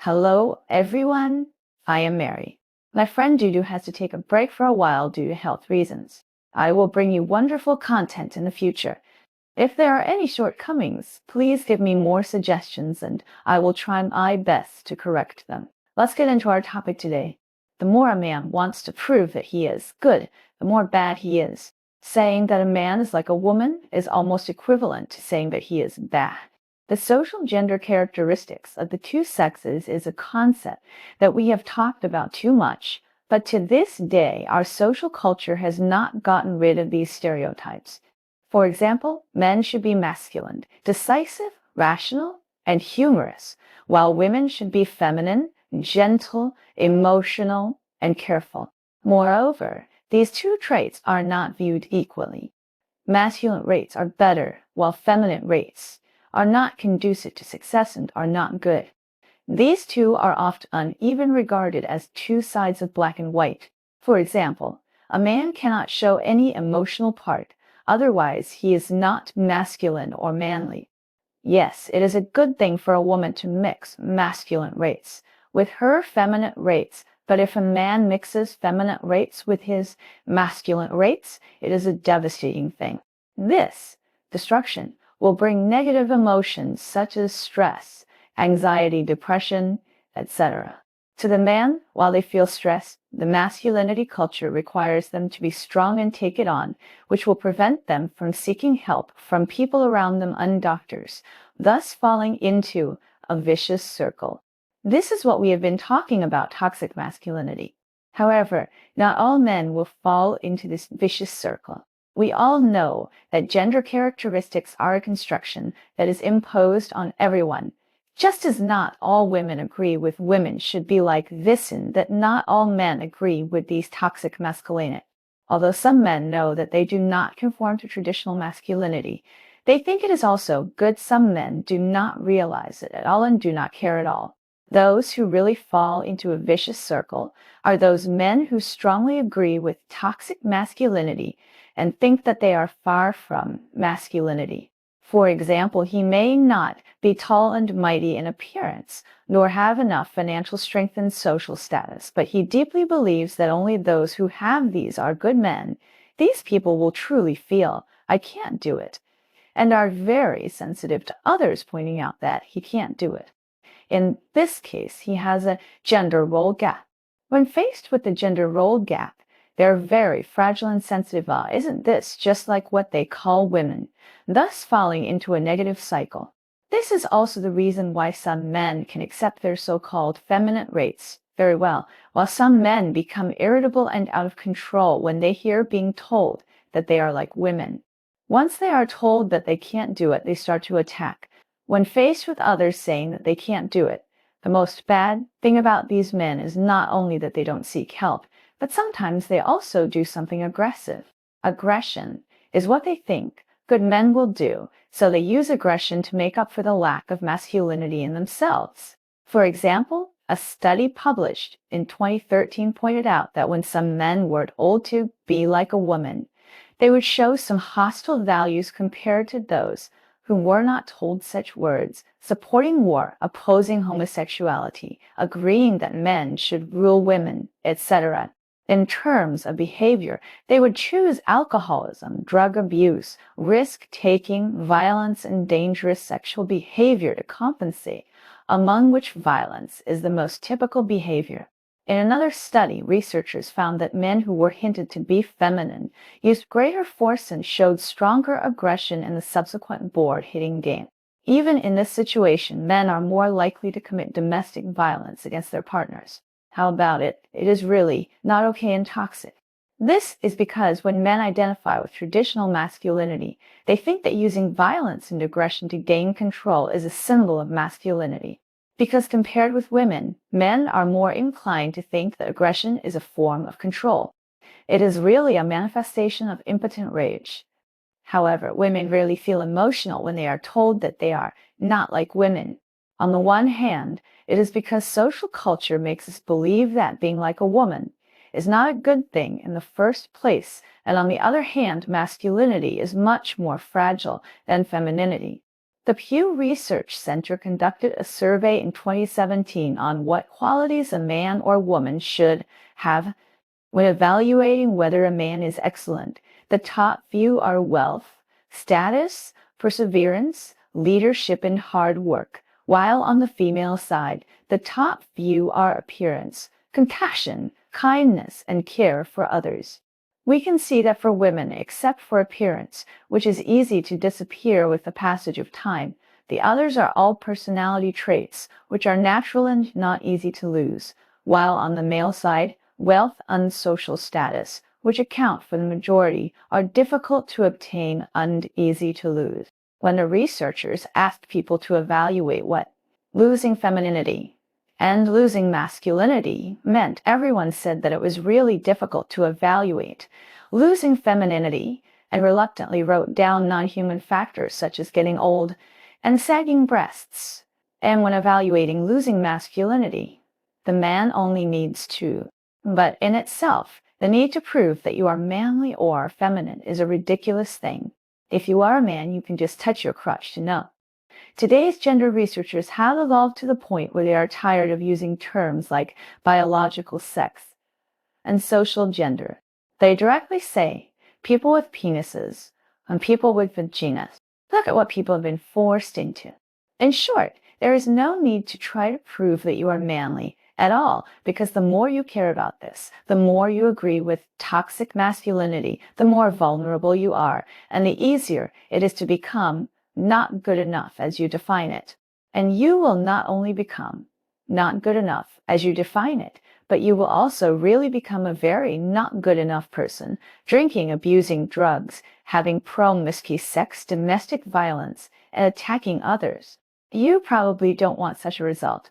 Hello, everyone. I am Mary. My friend Doudou has to take a break for a while due to health reasons. I will bring you wonderful content in the future. If there are any shortcomings, please give me more suggestions and I will try my best to correct them. Let's get into our topic today. The more a man wants to prove that he is good, the more bad he is. Saying that a man is like a woman is almost equivalent to saying that he is bad. The social gender characteristics of the two sexes is a concept that we have talked about too much, but to this day, our social culture has not gotten rid of these stereotypes. For example, men should be masculine, decisive, rational, and humorous, while women should be feminine, gentle, emotional, and careful. Moreover, these two traits are not viewed equally. Masculine traits are better, while feminine traits are not conducive to success and are not good. These two are often even regarded as two sides of black and white. For example, a man cannot show any emotional part, otherwise he is not masculine or manly. Yes, it is a good thing for a woman to mix masculine traits with her feminine traits, but if a man mixes feminine traits with his masculine traits, it is a devastating thing. This destruction will bring negative emotions such as stress, anxiety, depression, etc. To the man, while they feel stress, the masculinity culture requires them to be strong and take it on, which will prevent them from seeking help from people around them and doctors, thus falling into a vicious circle. This is what we have been talking about toxic masculinity. However, not all men will fall into this vicious circle. We all know that gender characteristics are a construction that is imposed on everyone. Just as not all women agree with women should be like this, and that not all men agree with these toxic masculinity. Although some men know that they do not conform to traditional masculinity, they think it is also good. Some men do not realize it at all and do not care at all. Those who really fall into a vicious circle are those men who strongly agree with toxic masculinity and think that they are far from masculinity. For example, he may not be tall and mighty in appearance, nor have enough financial strength and social status, but he deeply believes that only those who have these are good men. These people will truly feel, I can't do it, and are very sensitive to others pointing out that he can't do it. In this case, he has a gender role gap. When faced with the gender role gap, they're very fragile and sensitive. Isn't this just like what they call women, thus falling into a negative cycle? This is also the reason why some men can accept their so-called feminine traits very well, while some men become irritable and out of control when they hear being told that they are like women. Once they are told that they can't do it, they start to attack. When faced with others saying that they can't do it, the most bad thing about these men is not only that they don't seek help, but sometimes they also do something aggressive. Aggression is what they think good men will do, so they use aggression to make up for the lack of masculinity in themselves. For example, a study published in 2013 pointed out that when some men were told to be like a woman, they would show some hostile values compared to those who were not told such words, supporting war, opposing homosexuality, agreeing that men should rule women, etc. In terms of behavior, they would choose alcoholism, drug abuse, risk-taking, violence, and dangerous sexual behavior to compensate, among which violence is the most typical behavior. In another study, researchers found that men who were hinted to be feminine used greater force and showed stronger aggression in the subsequent board-hitting game. Even in this situation, men are more likely to commit domestic violence against their partners. How about it? It is really not okay and toxic. This is because when men identify with traditional masculinity, they think that using violence and aggression to gain control is a symbol of masculinity. Because compared with women, men are more inclined to think that aggression is a form of control. It is really a manifestation of impotent rage. However, women rarely feel emotional when they are told that they are not like women. On the one hand, it is because social culture makes us believe that being like a woman is not a good thing in the first place, and on the other hand, masculinity is much more fragile than femininity. The Pew Research Center conducted a survey in 2017 on what qualities a man or woman should have when evaluating whether a man is excellent. The top few are wealth, status, perseverance, leadership, and hard work, while on the female side, the top few are appearance, compassion, kindness, and care for others. We can see that for women, except for appearance, which is easy to disappear with the passage of time, the others are all personality traits, which are natural and not easy to lose, while on the male side, wealth and social status, which account for the majority, are difficult to obtain and easy to lose. When the researchers asked people to evaluate what losing femininity and losing masculinity meant, everyone said that it was really difficult to evaluate losing femininity and reluctantly wrote down non-human factors such as getting old and sagging breasts. And when evaluating losing masculinity, the man only needs to. But in itself, the need to prove that you are manly or feminine is a ridiculous thing. If you are a man, you can just touch your crotch to know. Today's gender researchers have evolved to the point where they are tired of using terms like biological sex and social gender. They directly say people with penises and people with vaginas. Look at what people have been forced into. In short, there is no need to try to prove that you are manly at all, because the more you care about this, the more you agree with toxic masculinity, the more vulnerable you are, and the easier it is to become not good enough as you define it. And you will not only become not good enough as you define it, but you will also really become a very not good enough person, drinking, abusing drugs, having promiscuous sex, domestic violence, and attacking others. You probably don't want such a result.